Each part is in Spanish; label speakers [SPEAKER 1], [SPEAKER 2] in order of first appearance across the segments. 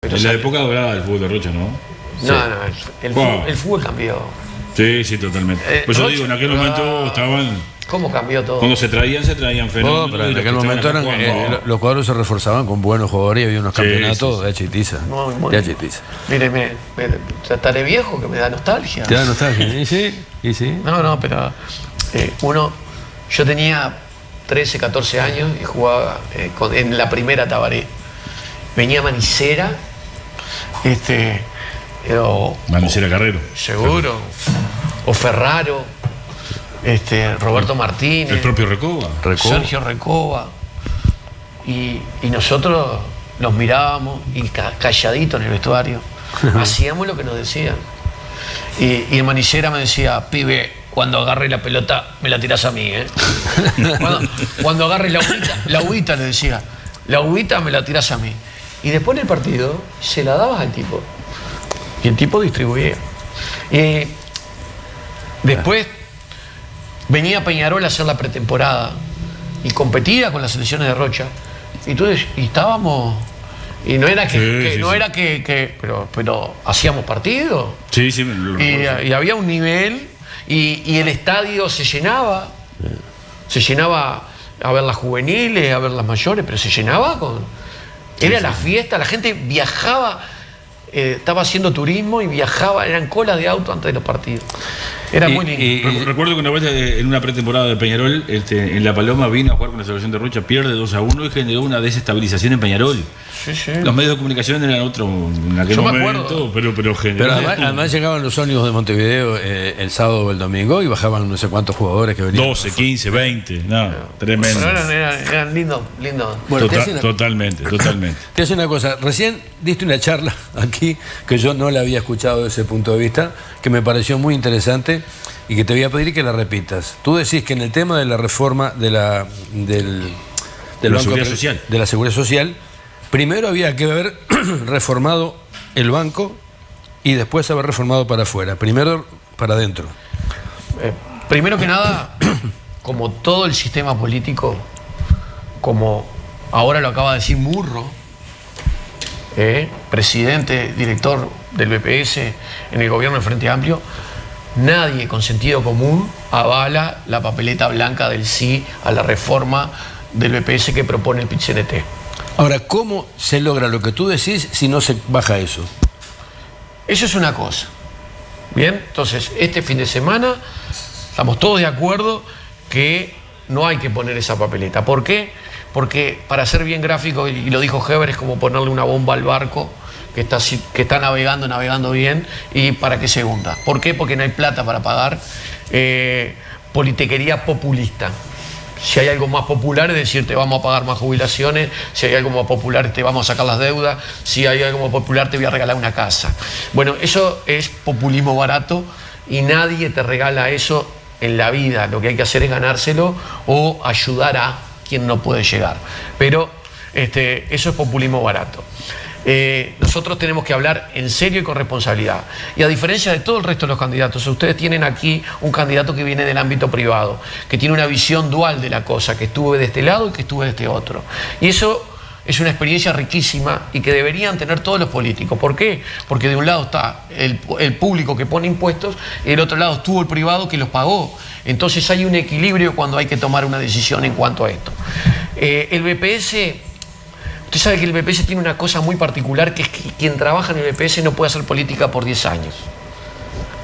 [SPEAKER 1] Pero
[SPEAKER 2] en la época dorada del fútbol de Rocha, ¿no?
[SPEAKER 1] No, el fútbol cambió.
[SPEAKER 2] Sí, totalmente. Pues yo digo, en aquel momento estaban...
[SPEAKER 1] ¿Cómo cambió todo?
[SPEAKER 2] Cuando se traían fenómenos.
[SPEAKER 3] Pero en aquel momento los cuadros se reforzaban con buenos jugadores y había unos campeonatos de chitiza.
[SPEAKER 1] Mire, estaré viejo que me da nostalgia.
[SPEAKER 3] ¿Te da nostalgia? ¿Y sí?
[SPEAKER 1] No, pero yo tenía 13, 14 años y jugaba en la primera Tabaré. Venía Manicera,
[SPEAKER 2] Manicera Carrero.
[SPEAKER 1] Seguro. O Ferraro, Roberto Martínez.
[SPEAKER 2] El propio Recoba.
[SPEAKER 1] Sergio Recoba. Y nosotros los mirábamos y calladitos en el vestuario. Hacíamos lo que nos decían. Y el Manicera me decía, pibe, cuando agarre la pelota me la tirás a mí, ¿eh? Cuando agarre la uvita, le decía, la uvita me la tirás a mí. Y después en el partido se la dabas al tipo. Y el tipo distribuía. Y después venía Peñarol a hacer la pretemporada y competía con las selecciones de Rocha. Y estábamos... Y no era pero hacíamos partido.
[SPEAKER 2] Sí,
[SPEAKER 1] y había un nivel y el estadio se llenaba. Se llenaba a ver las juveniles, a ver las mayores, pero se llenaba con... Era la fiesta, la gente viajaba, estaba haciendo turismo y viajaba, eran colas de auto antes de los partidos. Era muy lindo.
[SPEAKER 2] Recuerdo que una vez en una pretemporada de Peñarol, en La Paloma vino a jugar con la selección de Rocha, pierde 2-1 y generó una desestabilización en Peñarol.
[SPEAKER 1] Sí.
[SPEAKER 2] Los medios de comunicación eran otro en aquel momento, pero generó.
[SPEAKER 3] Pero además llegaban los ómnibus de Montevideo el sábado o el domingo y bajaban no sé cuántos jugadores que venían.
[SPEAKER 2] 12, 15, 20, tremendo.
[SPEAKER 1] Eran lindos.
[SPEAKER 2] Bueno, totalmente.
[SPEAKER 3] Te hace una cosa, recién diste una charla aquí que yo no la había escuchado desde ese punto de vista, que me pareció muy interesante y que te voy a pedir que la repitas. Tú decís que en el tema de la reforma de la
[SPEAKER 2] Seguridad Social.
[SPEAKER 3] De la Seguridad Social, primero había que haber reformado el banco y después haber reformado para afuera. Primero para adentro.
[SPEAKER 1] Primero que nada, como todo el sistema político, como ahora lo acaba de decir Murro, presidente, director del BPS en el gobierno del Frente Amplio, nadie con sentido común avala la papeleta blanca del sí a la reforma del BPS que propone el PIT-CNT.
[SPEAKER 3] Ahora, ¿cómo se logra lo que tú decís si no se baja eso?
[SPEAKER 1] Eso es una cosa. Bien, entonces, este fin de semana estamos todos de acuerdo que no hay que poner esa papeleta. ¿Por qué? Porque para ser bien gráfico, y lo dijo Heber, es como ponerle una bomba al barco que está navegando bien, y para que se hunda. ¿Por qué? Porque no hay plata para pagar politiquería populista. Si hay algo más popular es decir, te vamos a pagar más jubilaciones. Si hay algo más popular, te vamos a sacar las deudas. Si hay algo más popular, te voy a regalar una casa. Bueno, eso es populismo barato y nadie te regala eso en la vida. Lo que hay que hacer es ganárselo o ayudar a quien no puede llegar. Pero eso es populismo barato. Nosotros tenemos que hablar en serio y con responsabilidad. Y a diferencia de todo el resto de los candidatos, ustedes tienen aquí un candidato que viene del ámbito privado, que tiene una visión dual de la cosa, que estuve de este lado y que estuve de este otro. Y eso es una experiencia riquísima y que deberían tener todos los políticos. ¿Por qué? Porque de un lado está el público que pone impuestos y del otro lado estuvo el privado que los pagó. Entonces hay un equilibrio cuando hay que tomar una decisión en cuanto a esto. El BPS... Usted sabe que el BPS tiene una cosa muy particular, que es que quien trabaja en el BPS no puede hacer política por 10 años.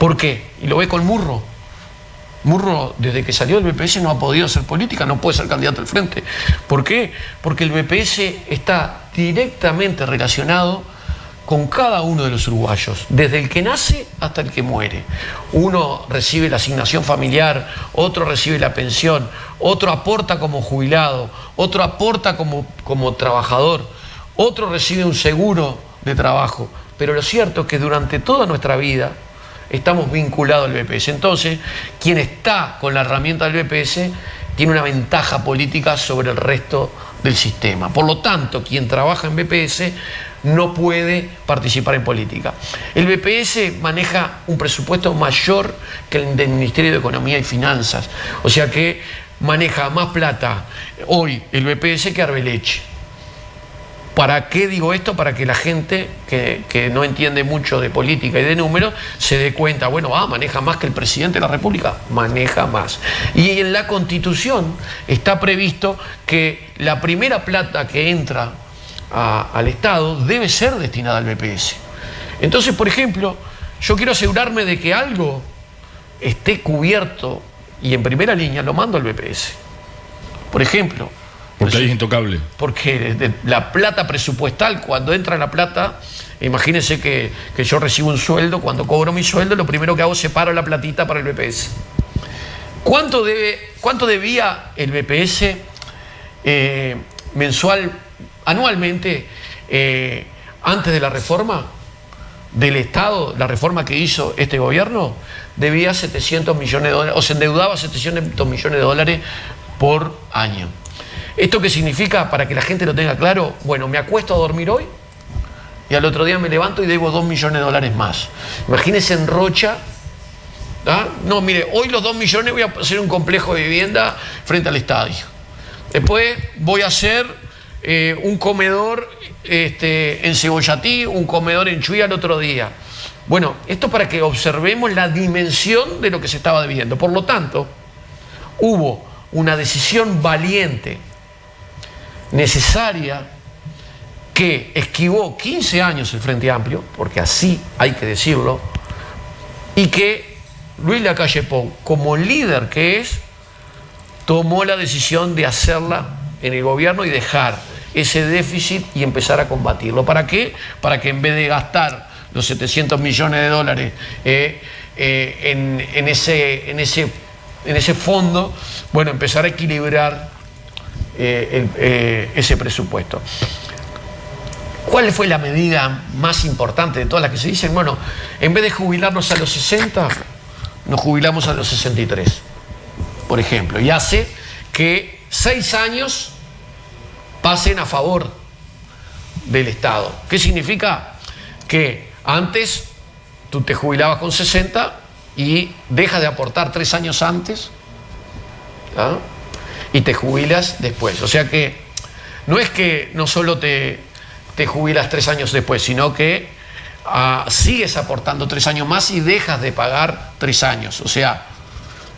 [SPEAKER 1] ¿Por qué? Y lo ve con Murro. Murro, desde que salió del BPS, no ha podido hacer política, no puede ser candidato al frente. ¿Por qué? Porque el BPS está directamente relacionado con cada uno de los uruguayos, desde el que nace hasta el que muere. Uno recibe la asignación familiar, otro recibe la pensión, otro aporta como jubilado, otro aporta como trabajador, otro recibe un seguro de trabajo. Pero lo cierto es que durante toda nuestra vida estamos vinculados al BPS. Entonces, quien está con la herramienta del BPS tiene una ventaja política sobre el resto del sistema. Por lo tanto, quien trabaja en BPS no puede participar en política. El BPS maneja un presupuesto mayor que el del Ministerio de Economía y Finanzas. O sea que maneja más plata hoy el BPS que Arbeleche. ¿Para qué digo esto? Para que la gente que no entiende mucho de política y de números se dé cuenta, bueno, maneja más que el presidente de la República, maneja más. Y en la Constitución está previsto que la primera plata que entra al Estado debe ser destinada al BPS. Entonces, por ejemplo, yo quiero asegurarme de que algo esté cubierto y en primera línea lo mando al BPS. Por ejemplo,
[SPEAKER 2] porque ahí es intocable.
[SPEAKER 1] Porque la plata presupuestal, cuando entra la plata, imagínense que yo recibo un sueldo, cuando cobro mi sueldo, lo primero que hago es separo la platita para el BPS. ¿Cuánto debía el BPS anualmente, antes de la reforma del Estado, la reforma que hizo este gobierno? Debía 700 millones de dólares, o se endeudaba 700 millones de dólares por año. ¿Esto qué significa? Para que la gente lo tenga claro, bueno, me acuesto a dormir hoy y al otro día me levanto y debo 2 millones de dólares más. Imagínense en Rocha. No, mire, hoy los 2 millones voy a hacer un complejo de vivienda frente al estadio. Después voy a hacer un comedor en Cebollatí, un comedor en Chuy al otro día. Bueno, esto para que observemos la dimensión de lo que se estaba debiendo. Por lo tanto, hubo una decisión valiente, necesaria, que esquivó 15 años el Frente Amplio, porque así hay que decirlo, y que Luis Lacalle Pou, como líder que es, tomó la decisión de hacerla en el gobierno y dejar ese déficit y empezar a combatirlo. ¿Para qué? Para que en vez de gastar los 700 millones de dólares en ese fondo, bueno, empezar a equilibrar ese presupuesto. ¿Cuál fue la medida más importante de todas las que se dicen? Bueno, en vez de jubilarnos a los 60, nos jubilamos a los 63, por ejemplo, y hace que 6 años pasen a favor del Estado. ¿Qué significa? Que antes tú te jubilabas con 60 y dejas de aportar 3 años antes, y te jubilas después. O sea que no es que no solo te jubilas 3 años después, sino que sigues aportando 3 años más y dejas de pagar 3 años. O sea,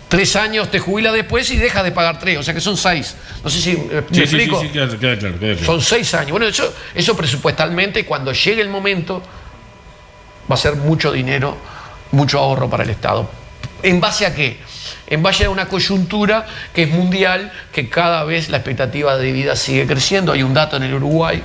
[SPEAKER 1] 3 años te jubilas después y dejas de pagar 3, o sea que son 6. No sé si me explico.
[SPEAKER 2] Sí, queda claro.
[SPEAKER 1] Son 6 años. Bueno, eso presupuestalmente, cuando llegue el momento, va a ser mucho dinero, mucho ahorro para el Estado. ¿En base a qué? En base a una coyuntura que es mundial, que cada vez la expectativa de vida sigue creciendo. Hay un dato en el Uruguay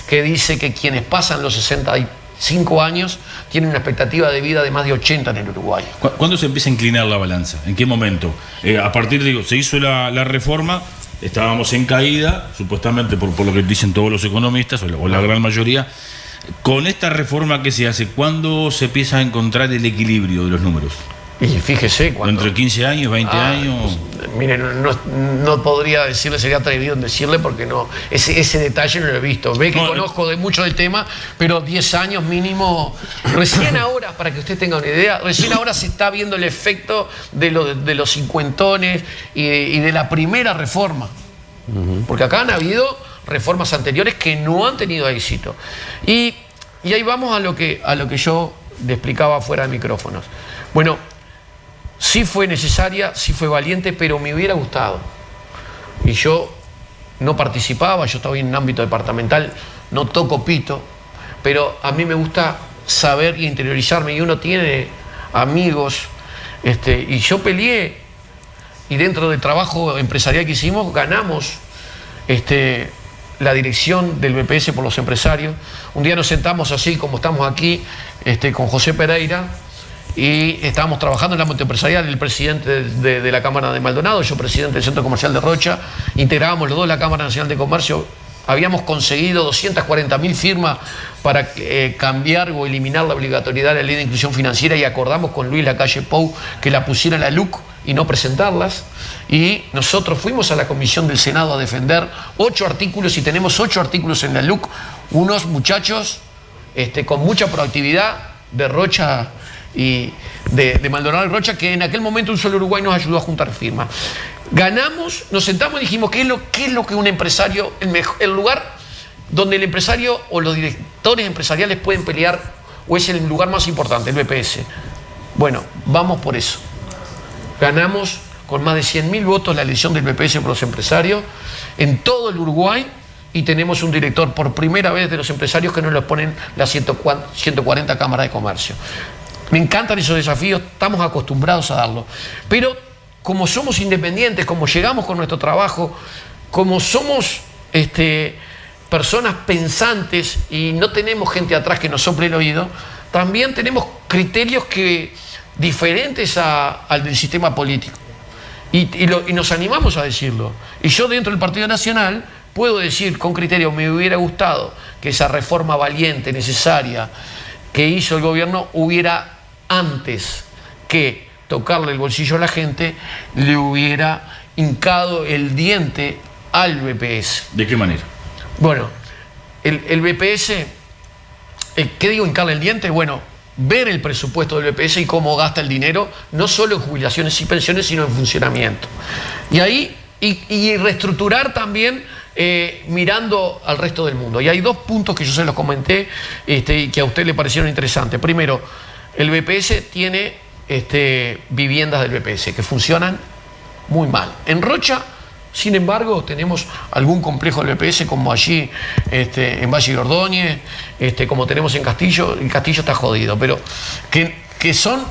[SPEAKER 1] que dice que quienes pasan los 65 años tienen una expectativa de vida de más de 80 en el Uruguay.
[SPEAKER 2] ¿Cuándo se empieza a inclinar la balanza? ¿En qué momento? A partir, se hizo la reforma, estábamos en caída, supuestamente por lo que dicen todos los economistas, o la gran mayoría. Con esta reforma que se hace, ¿cuándo se empieza a encontrar el equilibrio de los números?
[SPEAKER 1] Y fíjese cuando...
[SPEAKER 2] ¿Entre 15 años, 20 años?
[SPEAKER 1] Mire, no podría decirle, sería atrevido en decirle, porque no, ese detalle no lo he visto. Ve que conozco mucho del tema, pero 10 años mínimo. Recién ahora, para que usted tenga una idea, recién ahora se está viendo el efecto de los cincuentones y de la primera reforma. Porque acá han habido reformas anteriores que no han tenido éxito. Y ahí vamos a lo que yo le explicaba fuera de micrófonos. Bueno, sí fue necesaria, sí fue valiente, pero me hubiera gustado. Y yo no participaba, yo estaba en un ámbito departamental, no toco pito, pero a mí me gusta saber y interiorizarme, y uno tiene amigos, y yo peleé, y dentro del trabajo empresarial que hicimos, ganamos la dirección del BPS por los empresarios. Un día nos sentamos así, como estamos aquí, con José Pereira, y estábamos trabajando en el ámbito empresarial, el presidente de la Cámara de Maldonado, yo presidente del Centro Comercial de Rocha, integrábamos los dos la Cámara Nacional de Comercio. Habíamos conseguido 240.000 firmas para cambiar o eliminar la obligatoriedad de la Ley de Inclusión Financiera, y acordamos con Luis Lacalle Pou que la pusiera en la LUC y no presentarlas. Y nosotros fuimos a la Comisión del Senado a defender 8 artículos, y tenemos 8 artículos en la LUC, unos muchachos con mucha proactividad de Rocha y de Maldonado y Rocha, que en aquel momento un solo Uruguay nos ayudó a juntar firmas. Ganamos, nos sentamos y dijimos, ¿qué es lo que un empresario, el lugar donde el empresario o los directores empresariales pueden pelear, o es el lugar más importante, el BPS. Bueno, vamos por eso. Ganamos con más de 100.000 votos la elección del BPS por los empresarios en todo el Uruguay, y tenemos un director por primera vez de los empresarios que nos lo ponen las 140 cámaras de comercio. Me encantan esos desafíos, estamos acostumbrados a darlo. Pero como somos independientes, como llegamos con nuestro trabajo, como somos personas pensantes y no tenemos gente atrás que nos sople el oído, también tenemos criterios diferentes al del sistema político. Y nos animamos a decirlo. Y yo dentro del Partido Nacional puedo decir con criterio, me hubiera gustado que esa reforma valiente, necesaria, que hizo el gobierno, hubiera, antes que tocarle el bolsillo a la gente, le hubiera hincado el diente al BPS.
[SPEAKER 2] ¿De qué manera?
[SPEAKER 1] Bueno, el BPS, ¿qué digo hincarle el diente? Bueno, ver el presupuesto del BPS y cómo gasta el dinero, no solo en jubilaciones y pensiones, sino en funcionamiento. Y ahí, y reestructurar también mirando al resto del mundo. Y hay dos puntos que yo se los comenté y que a usted le parecieron interesantes. Primero, el BPS tiene viviendas del BPS que funcionan muy mal. En Rocha, sin embargo, tenemos algún complejo del BPS, como allí en Valle de Ordóñez, como tenemos en Castillo. En Castillo está jodido, pero que son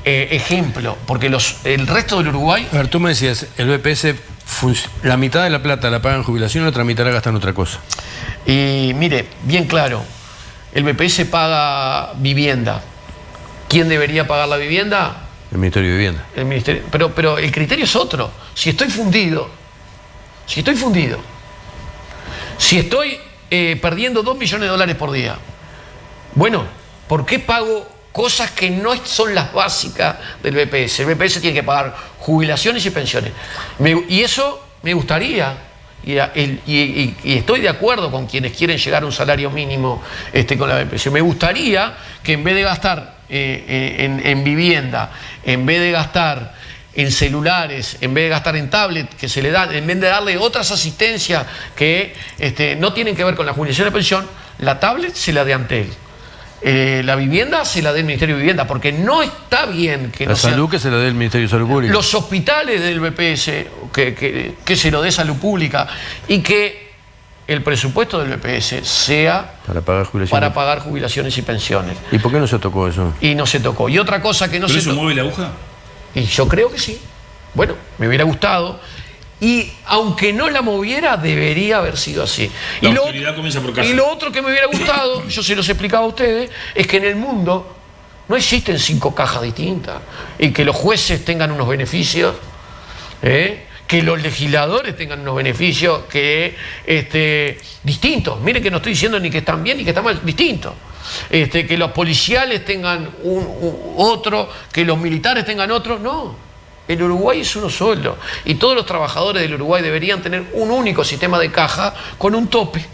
[SPEAKER 1] ejemplo, porque el resto del Uruguay...
[SPEAKER 3] A ver, tú me decías, el BPS, la mitad de la plata la pagan en jubilación y la otra mitad la gastan en otra cosa.
[SPEAKER 1] Y mire, bien claro, el BPS paga vivienda. ¿Quién debería pagar la vivienda?
[SPEAKER 3] El Ministerio de Vivienda.
[SPEAKER 1] El Ministerio, pero el criterio es otro. Si estoy fundido, si estoy perdiendo $2 millones por día, bueno, ¿por qué pago cosas que no son las básicas del BPS? El BPS tiene que pagar jubilaciones y pensiones. Y eso me gustaría, y estoy de acuerdo con quienes quieren llegar a un salario mínimo con la BPS. Me gustaría que en vez de gastar en vivienda, en vez de gastar en celulares, en vez de gastar en tablet que se le dan, en vez de darle otras asistencias que no tienen que ver con la jubilación y la pensión, la tablet se la dé Antel. La vivienda se la dé el Ministerio de Vivienda, porque no está bien que
[SPEAKER 3] la salud que se la dé el Ministerio de Salud Pública.
[SPEAKER 1] Los hospitales del BPS que se lo dé Salud Pública, y que el presupuesto del BPS sea para pagar jubilaciones y pensiones.
[SPEAKER 3] ¿Y por qué no se tocó eso?
[SPEAKER 1] Y no se tocó. Y otra cosa que no se tocó.
[SPEAKER 2] ¿Pero eso mueve la aguja?
[SPEAKER 1] Y yo creo que sí. Bueno, me hubiera gustado. Y aunque no la moviera, debería haber sido así.
[SPEAKER 2] La autoridad comienza por casa.
[SPEAKER 1] Y lo otro que me hubiera gustado, yo se los explicaba a ustedes, es que en el mundo no existen 5 cajas distintas. Y que los jueces tengan unos beneficios, que los legisladores tengan unos beneficios distintos. Miren que no estoy diciendo ni que están bien ni que están mal, distintos. Que los policiales tengan otro, que los militares tengan otro. No. El Uruguay es uno solo, y todos los trabajadores del Uruguay deberían tener un único sistema de caja con un tope,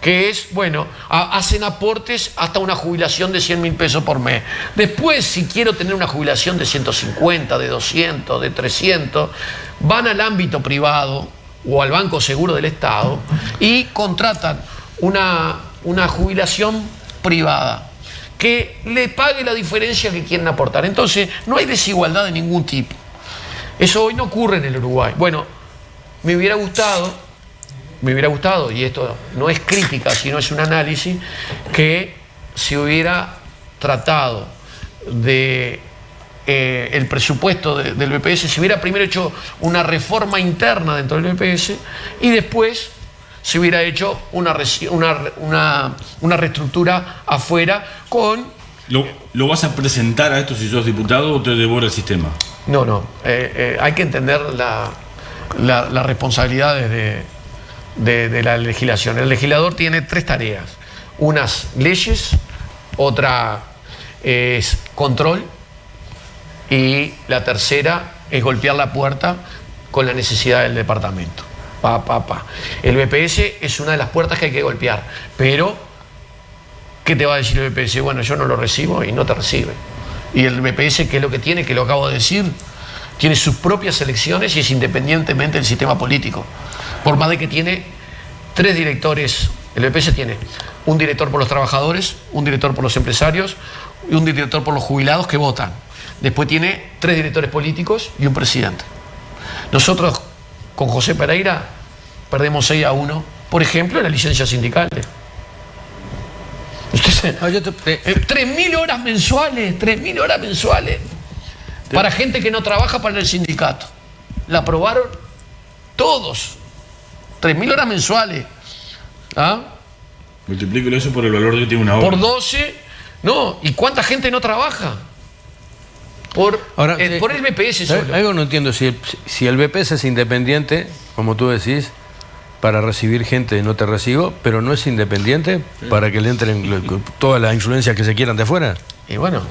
[SPEAKER 1] que es, bueno, hacen aportes hasta una jubilación de 100.000 pesos por mes. Después, si quiero tener una jubilación de 150, de 200, de 300, van al ámbito privado o al Banco Seguro del Estado y contratan una jubilación privada que le pague la diferencia que quieren aportar. Entonces, no hay desigualdad de ningún tipo. Eso hoy no ocurre en el Uruguay. Bueno, me hubiera gustado, y esto no es crítica, sino es un análisis, que se hubiera tratado de el presupuesto del BPS, se hubiera primero hecho una reforma interna dentro del BPS y después se hubiera hecho una reestructura afuera con...
[SPEAKER 2] ¿Lo vas a presentar a esto si sos diputado o te devora el sistema?
[SPEAKER 1] No. Hay que entender las responsabilidades de la legislación. El legislador tiene 3 tareas. Unas leyes, otra es control y la tercera es golpear la puerta con la necesidad del departamento. El BPS es una de las puertas que hay que golpear, pero ¿qué te va a decir el BPS? Bueno, yo no lo recibo y no te recibe. Y el BPS, ¿qué es lo que tiene? Que lo acabo de decir, tiene sus propias elecciones y es independientemente del sistema político. Por más de que tiene 3 directores. El BPS tiene un director por los trabajadores, un director por los empresarios y un director por los jubilados que votan. Después tiene 3 directores políticos y un presidente. Nosotros con José Pereira perdemos 6-1, por ejemplo, en las licencias sindicales. 3.000 horas mensuales, 3.000 horas mensuales para gente que no trabaja para el sindicato. La aprobaron todos. 3.000 horas mensuales. ¿Ah?
[SPEAKER 2] Multiplíquelo eso por el valor que tiene una hora.
[SPEAKER 1] Por 12, no. ¿Y cuánta gente no trabaja? Por el BPS solo.
[SPEAKER 3] Algo no entiendo, si el BPS es independiente, como tú decís, para recibir gente no te recibo, pero no es independiente para que le entren todas las influencias que se quieran de afuera.
[SPEAKER 1] Y bueno,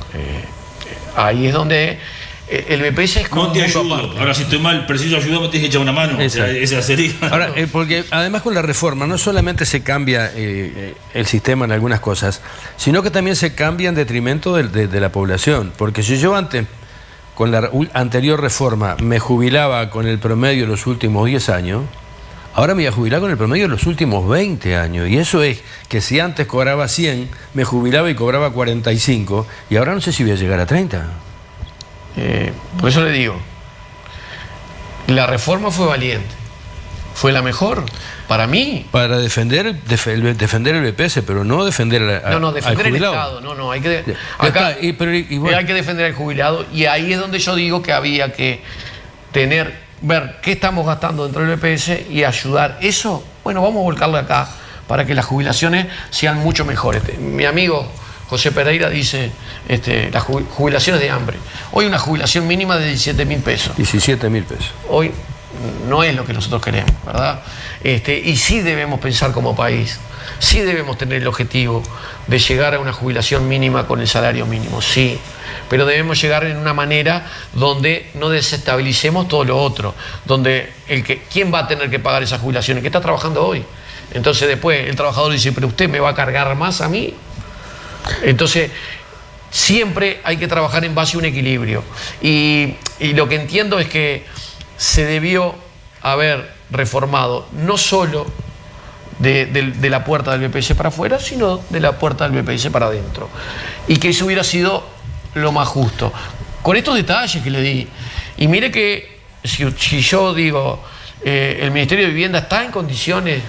[SPEAKER 1] ahí es donde el BPS es como
[SPEAKER 2] no te ayudo. Aparte. Ahora, si estoy mal, preciso ayuda, me tienes que echar una mano. Esa sería.
[SPEAKER 3] Ahora, porque además con la reforma no solamente se cambia el sistema en algunas cosas, sino que también se cambia en detrimento de la población. Porque si yo antes, con la anterior reforma, me jubilaba con el promedio de los últimos 10 años, ahora me voy a jubilar con el promedio de los últimos 20 años. Y eso es que si antes cobraba 100, me jubilaba y cobraba 45, y ahora no sé si voy a llegar a 30.
[SPEAKER 1] Por eso le digo, la reforma fue valiente, fue la mejor para mí.
[SPEAKER 3] Para defender el BPS, pero no defender
[SPEAKER 1] defender
[SPEAKER 3] al
[SPEAKER 1] el Estado. No, hay que hay que defender al jubilado, y ahí es donde yo digo que había que ver qué estamos gastando dentro del BPS y ayudar. Eso, bueno, vamos a volcarlo acá para que las jubilaciones sean mucho mejores. Mi amigo José Pereira dice las jubilaciones de hambre. Hoy una jubilación mínima de 17.000 pesos.
[SPEAKER 3] 17.000 pesos.
[SPEAKER 1] Hoy no es lo que nosotros queremos, ¿verdad? Y sí debemos pensar como país, sí debemos tener el objetivo de llegar a una jubilación mínima con el salario mínimo, sí. Pero debemos llegar en una manera donde no desestabilicemos todo lo otro, donde ¿quién va a tener que pagar esa jubilación? El que está trabajando hoy. Entonces después el trabajador dice, pero usted me va a cargar más a mí. Entonces, siempre hay que trabajar en base a un equilibrio. Y lo que entiendo es que se debió haber reformado no solo de la puerta del BPS para afuera, sino de la puerta del BPS para adentro. Y que eso hubiera sido lo más justo. Con estos detalles que le di. Y mire que si yo digo, el Ministerio de Vivienda está en condiciones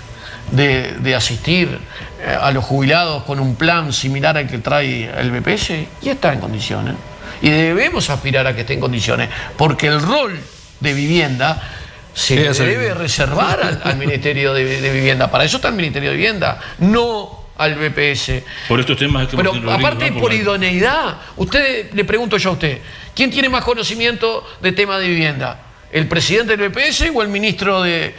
[SPEAKER 1] de asistir a los jubilados con un plan similar al que trae el BPS, y está en condiciones. Y debemos aspirar a que esté en condiciones, porque el rol de vivienda se debe reservar al Ministerio de Vivienda. Para eso está el Ministerio de Vivienda, no al BPS.
[SPEAKER 2] Por estos temas que
[SPEAKER 1] pero aparte por idoneidad. Le pregunto yo a usted, ¿quién tiene más conocimiento de tema de vivienda? ¿El presidente del BPS o el ministro de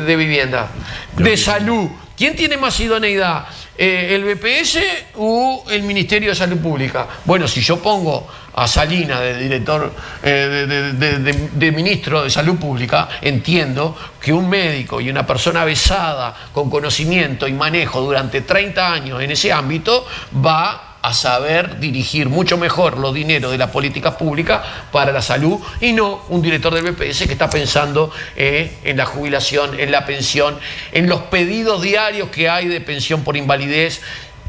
[SPEAKER 1] Vivienda? De Salud. ¿Quién tiene más idoneidad? ¿El BPS o el Ministerio de Salud Pública? Bueno, si yo pongo a Salinas de director, de ministro de Salud Pública, entiendo que un médico y una persona avesada con conocimiento y manejo durante 30 años en ese ámbito va a saber dirigir mucho mejor los dineros de las políticas públicas para la salud, y no un director del BPS que está pensando en la jubilación, en la pensión, en los pedidos diarios que hay de pensión por invalidez,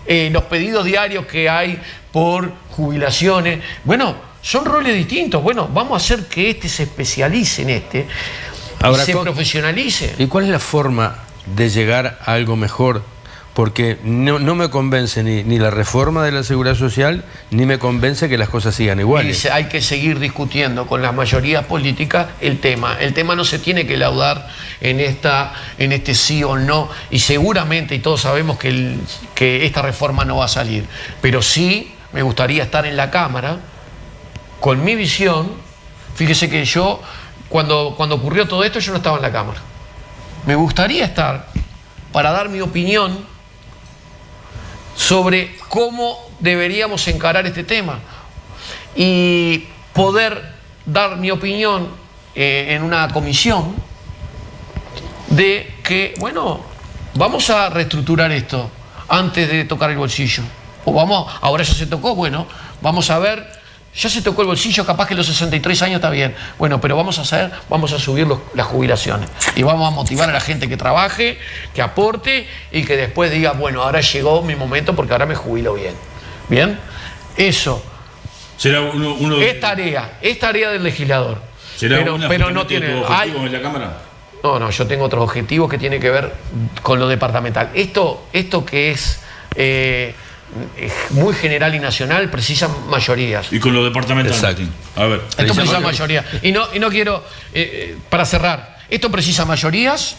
[SPEAKER 1] los pedidos diarios que hay por jubilaciones. Bueno, son roles distintos. Bueno, vamos a hacer que se especialice en y se profesionalice.
[SPEAKER 3] ¿Y cuál es la forma de llegar a algo mejor? Porque no me convence ni la reforma de la Seguridad Social, ni me convence que las cosas sigan iguales.
[SPEAKER 1] Y hay que seguir discutiendo con las mayorías políticas el tema. El tema no se tiene que laudar en este sí o no, y seguramente, y todos sabemos que esta reforma no va a salir. Pero sí me gustaría estar en la Cámara con mi visión. Fíjese que yo, cuando ocurrió todo esto, yo no estaba en la Cámara. Me gustaría estar para dar mi opinión sobre cómo deberíamos encarar este tema y poder dar mi opinión en una comisión de que, bueno, vamos a reestructurar esto antes de tocar el bolsillo. O ahora ya se tocó, bueno, vamos a ver ya se tocó el bolsillo, capaz que los 63 años está bien. Bueno, pero vamos a subir las jubilaciones. Y vamos a motivar a la gente que trabaje, que aporte y que después diga, bueno, ahora llegó mi momento porque ahora me jubilo bien. ¿Bien? Eso.
[SPEAKER 2] Será uno
[SPEAKER 1] es tarea del legislador. Pero no tiene...
[SPEAKER 2] objetivos en la Cámara.
[SPEAKER 1] No, yo tengo otros objetivos que tienen que ver con lo departamental. Esto que es muy general y nacional precisa mayorías.
[SPEAKER 2] Y con lo departamental, Martín. A ver.
[SPEAKER 1] Esto precisa mayorías. Y no quiero, para cerrar, esto precisa mayorías,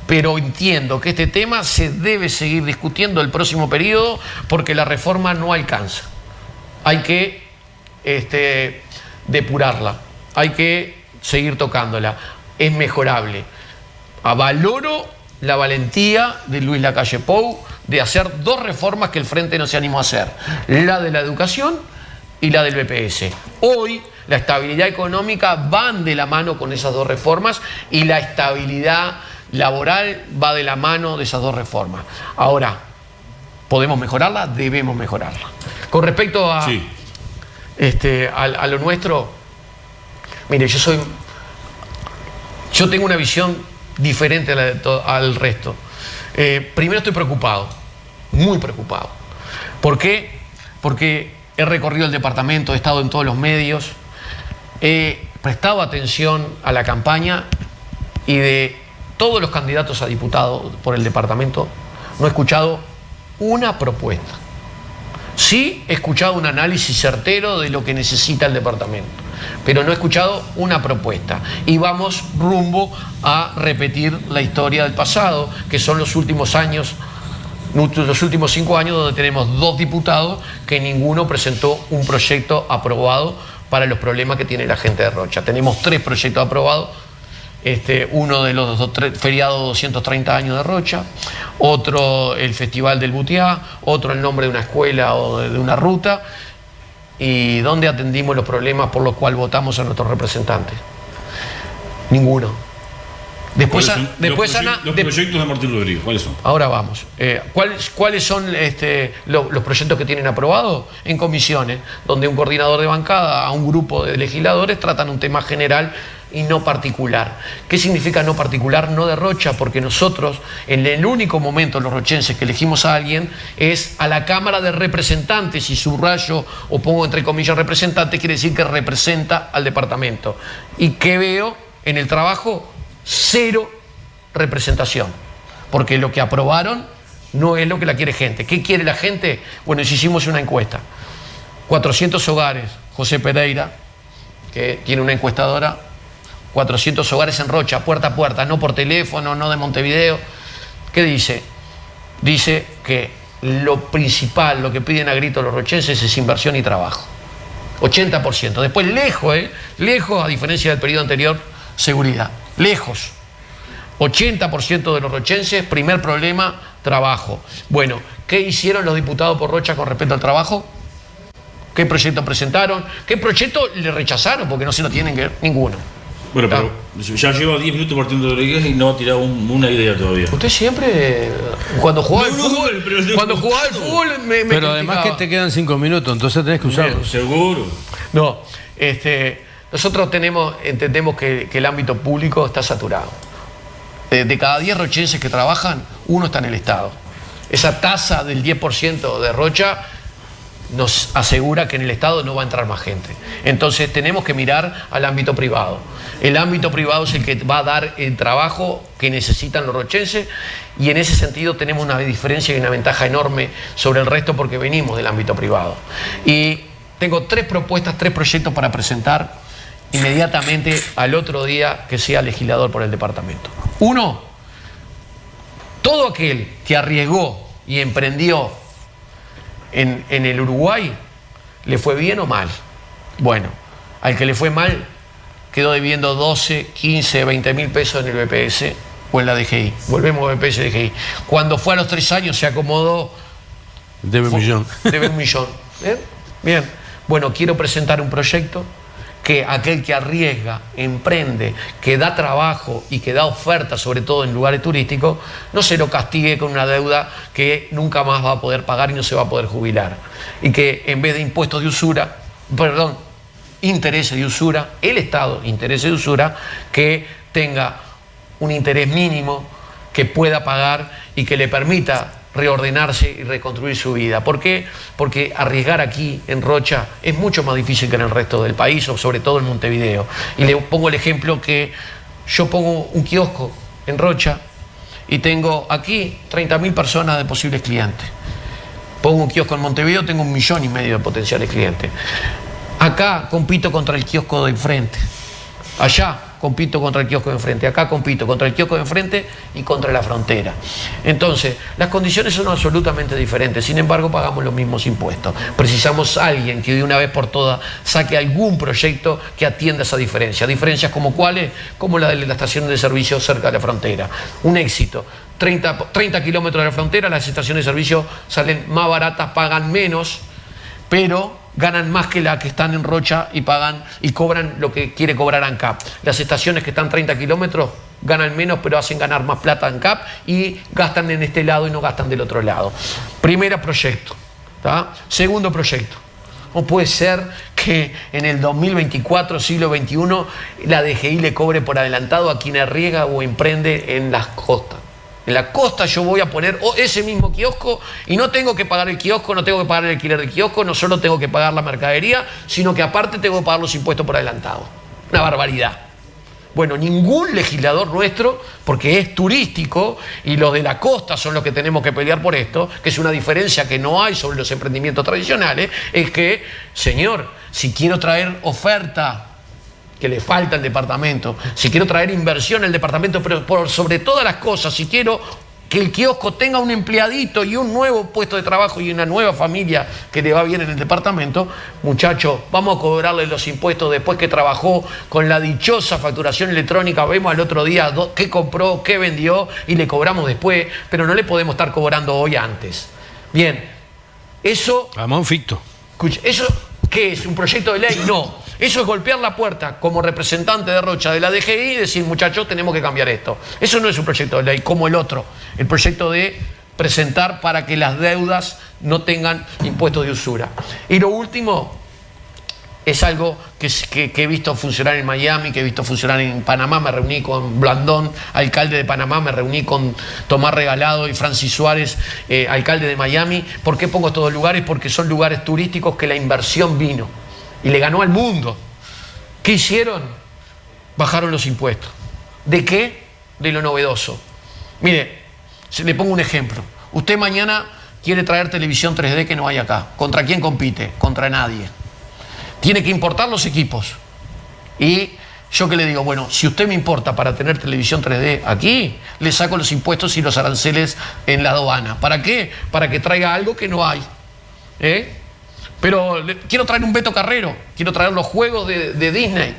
[SPEAKER 1] pero entiendo que este tema se debe seguir discutiendo el próximo periodo porque la reforma no alcanza. Hay que depurarla, hay que seguir tocándola. Es mejorable. Valoro la valentía de Luis Lacalle Pou de hacer dos reformas que el Frente no se animó a hacer, la de la educación y la del BPS. Hoy la estabilidad económica van de la mano con esas dos reformas y la estabilidad laboral va de la mano de esas dos reformas. Ahora, ¿podemos mejorarla? Debemos mejorarla. Con respecto a,
[SPEAKER 2] sí,
[SPEAKER 1] a lo nuestro, mire, yo tengo una visión diferente al resto. Primero estoy preocupado, muy preocupado. ¿Por qué? Porque he recorrido el departamento, he estado en todos los medios, he prestado atención a la campaña y de todos los candidatos a diputado por el departamento no he escuchado una propuesta. Sí he escuchado un análisis certero de lo que necesita el departamento, pero no he escuchado una propuesta. Y vamos rumbo a repetir la historia del pasado, que son los últimos años, los últimos 5 años, donde tenemos 2 diputados que ninguno presentó un proyecto aprobado para los problemas que tiene la gente de Rocha. Tenemos 3 proyectos aprobados. Uno de los feriados 230 años de Rocha, otro el Festival del Butiá, otro el nombre de una escuela o de una ruta, y ¿dónde atendimos los problemas por los cuales votamos a nuestros representantes? Ninguno. Después,
[SPEAKER 2] los proyectos de Martín Rodríguez, ¿cuáles son?
[SPEAKER 1] Ahora vamos. ¿Cuáles son los proyectos que tienen aprobados? En comisiones, donde un coordinador de bancada a un grupo de legisladores tratan un tema general y no particular. ¿Qué significa no particular? No de Rocha, porque nosotros, en el único momento, los rochenses, que elegimos a alguien, es a la Cámara de Representantes, y subrayo o pongo entre comillas representante, quiere decir que representa al departamento. ¿Y qué veo en el trabajo? 0 representación, porque lo que aprobaron no es lo que la quiere gente. ¿Qué quiere la gente? Bueno, hicimos una encuesta. 400 hogares, José Pereira, que tiene una encuestadora, 400 hogares en Rocha, puerta a puerta, no por teléfono, no de Montevideo. ¿Qué dice? Dice que lo principal, lo que piden a gritos los rochenses es inversión y trabajo. 80%. Después lejos, a diferencia del periodo anterior, seguridad. Lejos. 80% de los rochenses, primer problema, trabajo. Bueno, ¿qué hicieron los diputados por Rocha con respecto al trabajo? ¿Qué proyecto presentaron? ¿Qué proyecto le rechazaron? Porque no se lo tienen que ver ninguno.
[SPEAKER 2] Bueno, pero ya lleva 10 minutos Martín Rodríguez y no ha tirado una idea todavía.
[SPEAKER 1] Usted siempre, cuando jugaba al fútbol, me
[SPEAKER 3] pero además que te quedan 5 minutos, entonces tenés que usarlos.
[SPEAKER 2] Seguro.
[SPEAKER 1] No, nosotros entendemos que el ámbito público está saturado. De cada 10 rochenses que trabajan, 1 está en el Estado. Esa tasa del 10% de Rocha nos asegura que en el Estado no va a entrar más gente. Entonces tenemos que mirar al ámbito privado. El ámbito privado es el que va a dar el trabajo que necesitan los rochenses, y en ese sentido tenemos una diferencia y una ventaja enorme sobre el resto porque venimos del ámbito privado. Y tengo 3 propuestas, 3 proyectos para presentar inmediatamente al otro día que sea legislador por el departamento. 1, todo aquel que arriesgó y emprendió en el Uruguay, ¿le fue bien o mal? Bueno, al que le fue mal quedó debiendo 12, 15, 20 mil pesos en el BPS o en la DGI. Volvemos a BPS y DGI. Cuando fue a los 3 años se acomodó.
[SPEAKER 3] Debe un millón.
[SPEAKER 1] Debe $1 millón. Bien. Bueno, quiero presentar un proyecto que aquel que arriesga, emprende, que da trabajo y que da oferta, sobre todo en lugares turísticos, no se lo castigue con una deuda que nunca más va a poder pagar y no se va a poder jubilar. Y que en vez de impuestos de usura, perdón, intereses de usura, el Estado, intereses de usura, que tenga un interés mínimo que pueda pagar y que le permita reordenarse y reconstruir su vida. ¿Por qué? Porque arriesgar aquí en Rocha es mucho más difícil que en el resto del país, o sobre todo en Montevideo. Y le pongo el ejemplo que yo pongo un kiosco en Rocha y tengo aquí 30.000 personas de posibles clientes. Pongo un kiosco en Montevideo, tengo 1,5 millones de potenciales clientes. Acá compito contra el kiosco de enfrente. Allá compito contra el kiosco de enfrente. Acá compito contra el kiosco de enfrente y contra la frontera. Entonces, las condiciones son absolutamente diferentes. Sin embargo, pagamos los mismos impuestos. Precisamos a alguien que de una vez por todas saque algún proyecto que atienda esa diferencia. Diferencias como cuáles, como la de la estación de servicio cerca de la frontera. Un éxito. 30 kilómetros de la frontera, las estaciones de servicio salen más baratas, pagan menos, pero ganan más que las que están en Rocha y pagan y cobran lo que quiere cobrar ANCAP. Las estaciones que están 30 kilómetros ganan menos, pero hacen ganar más plata ANCAP y gastan en este lado y no gastan del otro lado. Primer proyecto. ¿Tá? Segundo proyecto. No puede ser que en el 2024, siglo XXI, la DGI le cobre por adelantado a quien arriesga o emprende en las costas. En la costa yo voy a poner ese mismo kiosco y no tengo que pagar el kiosco, no tengo que pagar el alquiler del kiosco, no solo tengo que pagar la mercadería, sino que aparte tengo que pagar los impuestos por adelantado. Una barbaridad. Bueno, ningún legislador nuestro, porque es turístico y los de la costa son los que tenemos que pelear por esto, que es una diferencia que no hay sobre los emprendimientos tradicionales, es que, señor, si quiero traer oferta que le falta al departamento, si quiero traer inversión al departamento, pero por sobre todas las cosas, si quiero que el kiosco tenga un empleadito y un nuevo puesto de trabajo y una nueva familia que le va bien en el departamento, muchachos, vamos a cobrarle los impuestos después que trabajó con la dichosa facturación electrónica, vemos al otro día qué compró, qué vendió y le cobramos después, pero no le podemos estar cobrando hoy antes. Bien, eso...
[SPEAKER 3] Ramón Ficto.
[SPEAKER 1] Escucha, ¿eso qué es? ¿Un proyecto de ley? No. Eso es golpear la puerta como representante de Rocha de la DGI y decir, muchachos, tenemos que cambiar esto. Eso no es un proyecto de ley como el otro, el proyecto de presentar para que las deudas no tengan impuestos de usura. Y lo último es algo que he visto funcionar en Miami, que he visto funcionar en Panamá. Me reuní con Blandón, alcalde de Panamá, me reuní con Tomás Regalado y Francis Suárez, alcalde de Miami. ¿Por qué pongo estos dos lugares? Porque son lugares turísticos que la inversión vino y le ganó al mundo. ¿Qué hicieron? Bajaron los impuestos. ¿De qué? De lo novedoso. Mire, le pongo un ejemplo. Usted mañana quiere traer televisión 3D que no hay acá. ¿Contra quién compite? Contra nadie. Tiene que importar los equipos. Y yo que le digo, bueno, si usted me importa para tener televisión 3D aquí, le saco los impuestos y los aranceles en la aduana. ¿Para qué? Para que traiga algo que no hay. Pero quiero traer un Beto Carrero, quiero traer los juegos de Disney,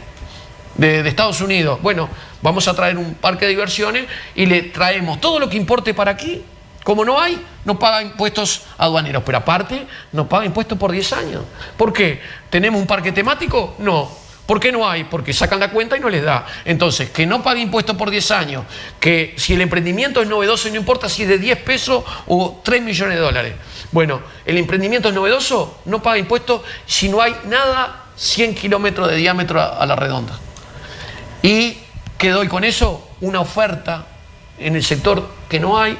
[SPEAKER 1] de Estados Unidos. Bueno, vamos a traer un parque de diversiones y le traemos todo lo que importe para aquí. Como no hay, no paga impuestos aduaneros, pero aparte no paga impuestos por 10 años. ¿Por qué? ¿Tenemos un parque temático? No. ¿Por qué no hay? Porque sacan la cuenta y no les da. Entonces, que no pague impuestos por 10 años, que si el emprendimiento es novedoso y no importa si es de 10 pesos o 3 millones de dólares. Bueno, el emprendimiento es novedoso, no paga impuestos si no hay nada 100 kilómetros de diámetro a la redonda. Y que doy con eso una oferta en el sector que no hay,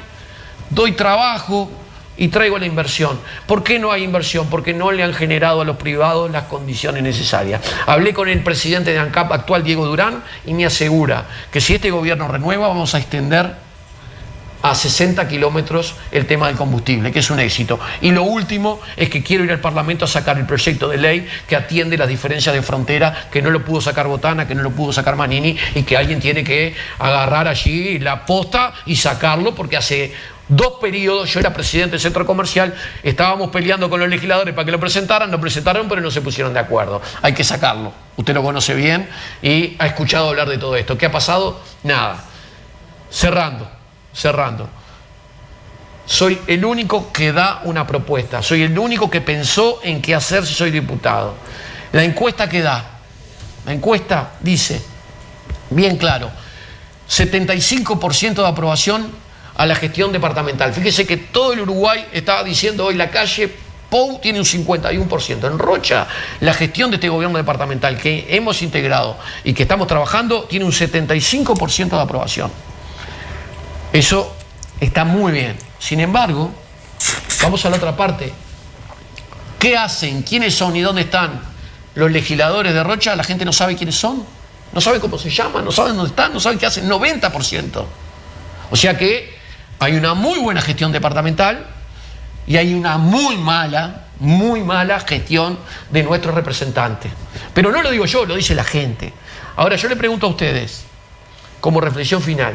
[SPEAKER 1] doy trabajo y traigo la inversión. ¿Por qué no hay inversión? Porque no le han generado a los privados las condiciones necesarias. Hablé con el presidente de ANCAP actual, Diego Durán, y me asegura que si este gobierno renueva vamos a extender a 60 kilómetros el tema del combustible, que es un éxito. Y lo último es que quiero ir al Parlamento a sacar el proyecto de ley que atiende las diferencias de frontera, que no lo pudo sacar Botana, que no lo pudo sacar Manini, y que alguien tiene que agarrar allí la posta y sacarlo, porque hace 2 periodos, yo era presidente del centro comercial, estábamos peleando con los legisladores para que lo presentaran, pero no se pusieron de acuerdo. Hay que sacarlo. Usted lo conoce bien y ha escuchado hablar de todo esto. ¿Qué ha pasado? Nada. Cerrando. Soy el único que da una propuesta. Soy el único que pensó en qué hacer si soy diputado. La encuesta que da, la encuesta dice, bien claro, 75% de aprobación a la gestión departamental. Fíjese que todo el Uruguay estaba diciendo hoy la calle Pou tiene un 51%. En Rocha, la gestión de este gobierno departamental que hemos integrado y que estamos trabajando tiene un 75% de aprobación. Eso está muy bien. Sin embargo, vamos a la otra parte. ¿Qué hacen? ¿Quiénes son y dónde están los legisladores de Rocha? La gente no sabe quiénes son, no sabe cómo se llaman, no sabe dónde están, no sabe qué hacen, 90%. O sea que hay una muy buena gestión departamental y hay una muy mala gestión de nuestros representantes. Pero no lo digo yo, lo dice la gente. Ahora yo le pregunto a ustedes, como reflexión final,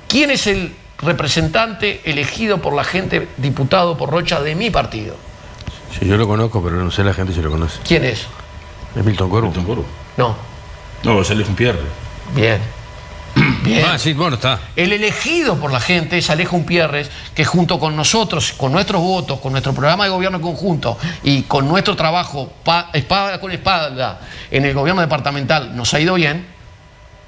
[SPEAKER 1] ¿quién es el representante elegido por la gente, diputado por Rocha de mi partido?
[SPEAKER 3] Sí, yo lo conozco, pero no sé la gente si lo conoce.
[SPEAKER 1] ¿Quién es?
[SPEAKER 3] ¿Es Milton Corvo?
[SPEAKER 2] Milton Corvo.
[SPEAKER 1] No.
[SPEAKER 2] No, González Unpierre.
[SPEAKER 1] Bien. Bien.
[SPEAKER 3] Ah, sí, bueno, está.
[SPEAKER 1] El elegido por la gente es Alejo Unpierres, que junto con nosotros, con nuestros votos, con nuestro programa de gobierno conjunto y con nuestro trabajo espada con espada en el gobierno departamental, nos ha ido bien,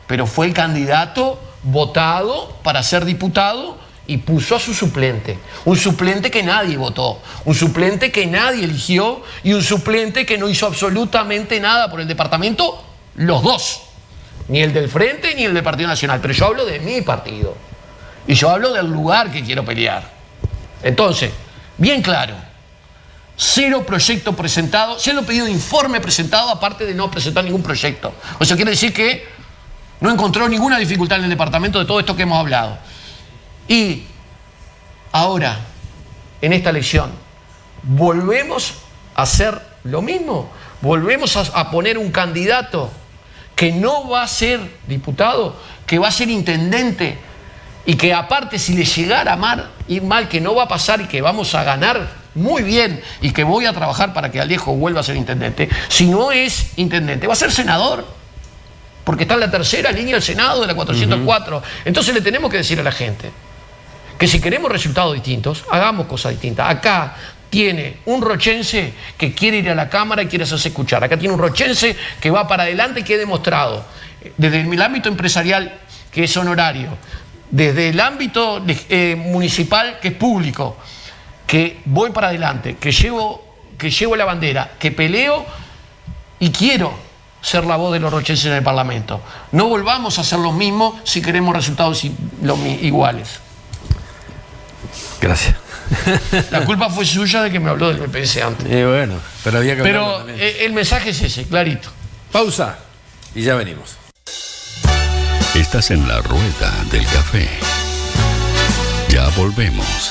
[SPEAKER 1] pero fue el candidato votado para ser diputado y puso a su suplente. Un suplente que nadie votó, un suplente que nadie eligió y un suplente que no hizo absolutamente nada por el departamento, los dos. Ni el del Frente ni el del Partido Nacional. Pero yo hablo de mi partido. Y yo hablo del lugar que quiero pelear. Entonces, bien claro, 0 proyecto presentado, 0 pedido de informe presentado, aparte de no presentar ningún proyecto. O sea, quiere decir que no encontró ninguna dificultad en el departamento de todo esto que hemos hablado. Y ahora, en esta elección, volvemos a hacer lo mismo. Volvemos a poner un candidato que no va a ser diputado, que va a ser intendente y que aparte si le llegara a ir mal, que no va a pasar y que vamos a ganar muy bien y que voy a trabajar para que Alejo vuelva a ser intendente, si no es intendente, va a ser senador, porque está en la tercera línea del Senado de la 404. Entonces le tenemos que decir a la gente que si queremos resultados distintos, hagamos cosas distintas. Acá tiene un rochense que quiere ir a la Cámara y quiere hacerse escuchar. Acá tiene un rochense que va para adelante y que ha demostrado, desde el ámbito empresarial, que es honorario, desde el ámbito municipal, que es público, que voy para adelante, que llevo la bandera, que peleo y quiero ser la voz de los rochenses en el Parlamento. No volvamos a hacer lo mismo si queremos resultados iguales.
[SPEAKER 3] Gracias.
[SPEAKER 1] La culpa fue suya de que me habló del BPS antes.
[SPEAKER 3] Bueno, pero había que hablarlo también.
[SPEAKER 1] El mensaje es ese, clarito.
[SPEAKER 3] Pausa y ya venimos.
[SPEAKER 4] Estás en la rueda del café. Ya volvemos.